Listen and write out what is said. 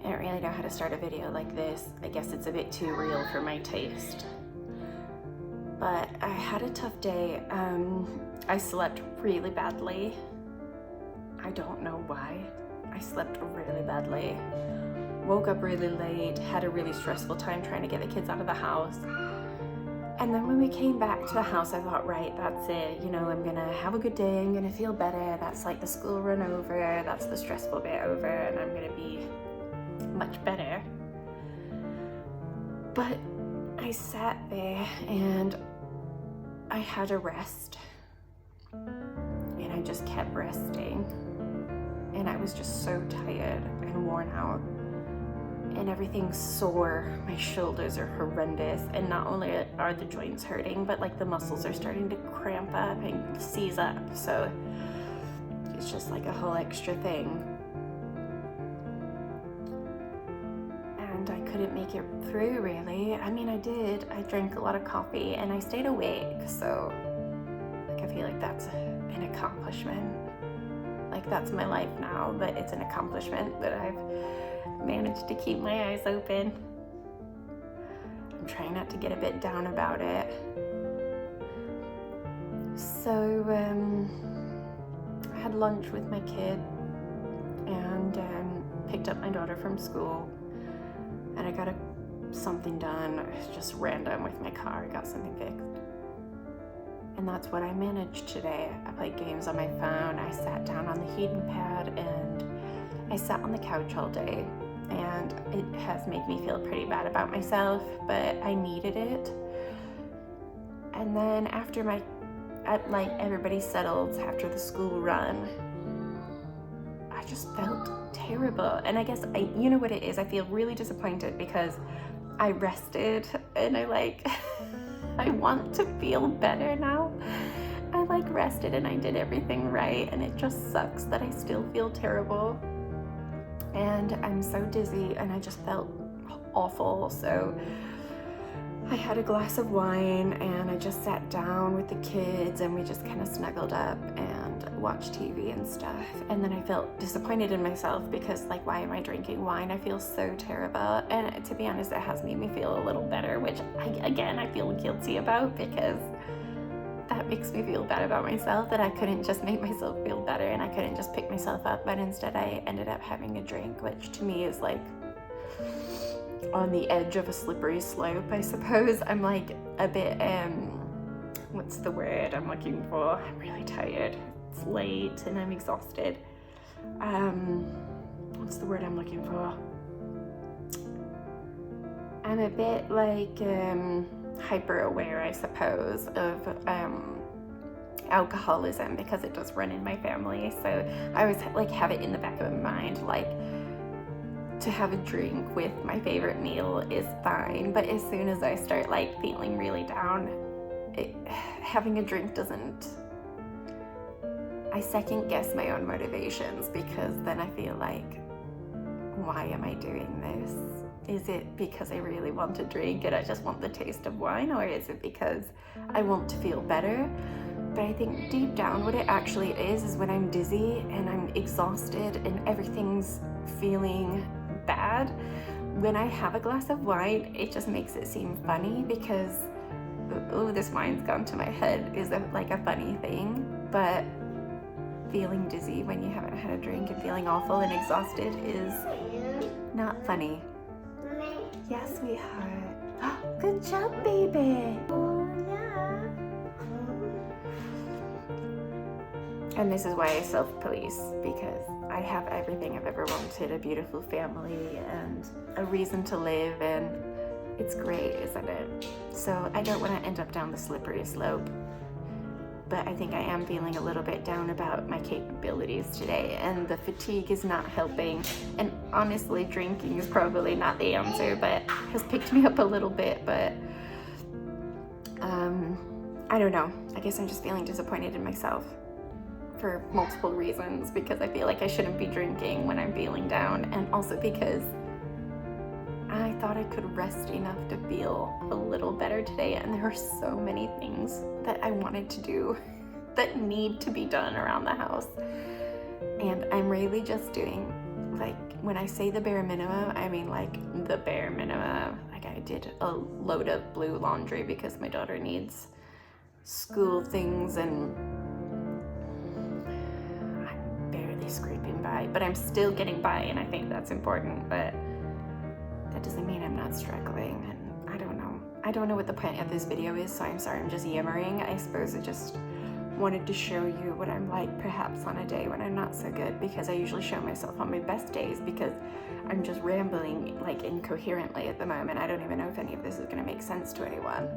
I don't really know how to start a video like this. I guess it's a bit too real for my taste. But I had a tough day. I slept really badly. I don't know why. I slept really badly. Woke up really late, had a really stressful time trying to get the kids out of the house. And then when we came back to the house, I thought, right, that's it. You know, I'm gonna have a good day, I'm gonna feel better. That's like the school run over, that's the stressful bit over, and I'm gonna be much better. But I sat there and I had a rest. And I just kept resting. And I was just so tired and worn out. And everything's sore. My shoulders are horrendous, and not only are the joints hurting, but like the muscles are starting to cramp up and seize up, so it's just like a whole extra thing. And I couldn't make it through, really. I mean, I did. I drank a lot of coffee and I stayed awake, so like I feel like that's an accomplishment. Like that's my life now, but it's an accomplishment that I've managed to keep my eyes open. I'm trying not to get a bit down about it. So I had lunch with my kid and picked up my daughter from school, and I got something done. It was just random with my car. I got something fixed. And that's what I managed today. I played games on my phone. I sat down on the heating pad and I sat on the couch all day. And it has made me feel pretty bad about myself, but I needed it. And then after like everybody settled after the school run, I just felt terrible. And I guess you know what it is, I feel really disappointed because I rested and I want to feel better now. I rested and I did everything right, and it just sucks that I still feel terrible. And I'm so dizzy and I just felt awful. So I had a glass of wine and I just sat down with the kids and we just kind of snuggled up and watched TV and stuff. And then I felt disappointed in myself because why am I drinking wine? I feel so terrible. And to be honest, it has made me feel a little better, which I feel guilty about because that makes me feel bad about myself, that I couldn't just make myself feel better and I couldn't just pick myself up, but instead I ended up having a drink, which to me is on the edge of a slippery slope, I suppose. I'm a bit, what's the word I'm looking for? I'm really tired. It's late and I'm exhausted. What's the word I'm looking for? I'm a bit hyper aware, I suppose, of alcoholism because it does run in my family. So I always have it in the back of my mind, to have a drink with my favorite meal is fine, but as soon as I start feeling really down, having a drink doesn't. I second guess my own motivations because then I feel why am I doing this? Is it because I really want to drink and I just want the taste of wine, or is it because I want to feel better? But I think deep down what it actually is when I'm dizzy and I'm exhausted and everything's feeling bad, when I have a glass of wine, it just makes it seem funny because, oh, this wine's gone to my head is a funny thing. But feeling dizzy when you haven't had a drink and feeling awful and exhausted is not funny. Yes, sweetheart. Good job, baby. Oh, yeah. And this is why I self-police, because I have everything I've ever wanted, a beautiful family and a reason to live, and it's great, isn't it? So I don't want to end up down the slippery slope. But I think I am feeling a little bit down about my capabilities today, and the fatigue is not helping. And honestly, drinking is probably not the answer, but has picked me up a little bit. But I don't know. I guess I'm just feeling disappointed in myself for multiple reasons, because I feel I shouldn't be drinking when I'm feeling down, and also because I thought I could rest enough to feel a little better today, and there are so many things that I wanted to do that need to be done around the house, and I'm really just doing when I say the bare minimum, I mean like the bare minimum. Like I did a load of blue laundry because my daughter needs school things, and I'm barely scraping by, but I'm still getting by, and I think that's important. But that doesn't mean I'm not struggling, and I don't know what the point of this video is, so I'm sorry, I'm just yammering. I suppose I just wanted to show you what I'm like perhaps on a day when I'm not so good, because I usually show myself on my best days because I'm just rambling like incoherently at the moment. I don't even know if any of this is going to make sense to anyone.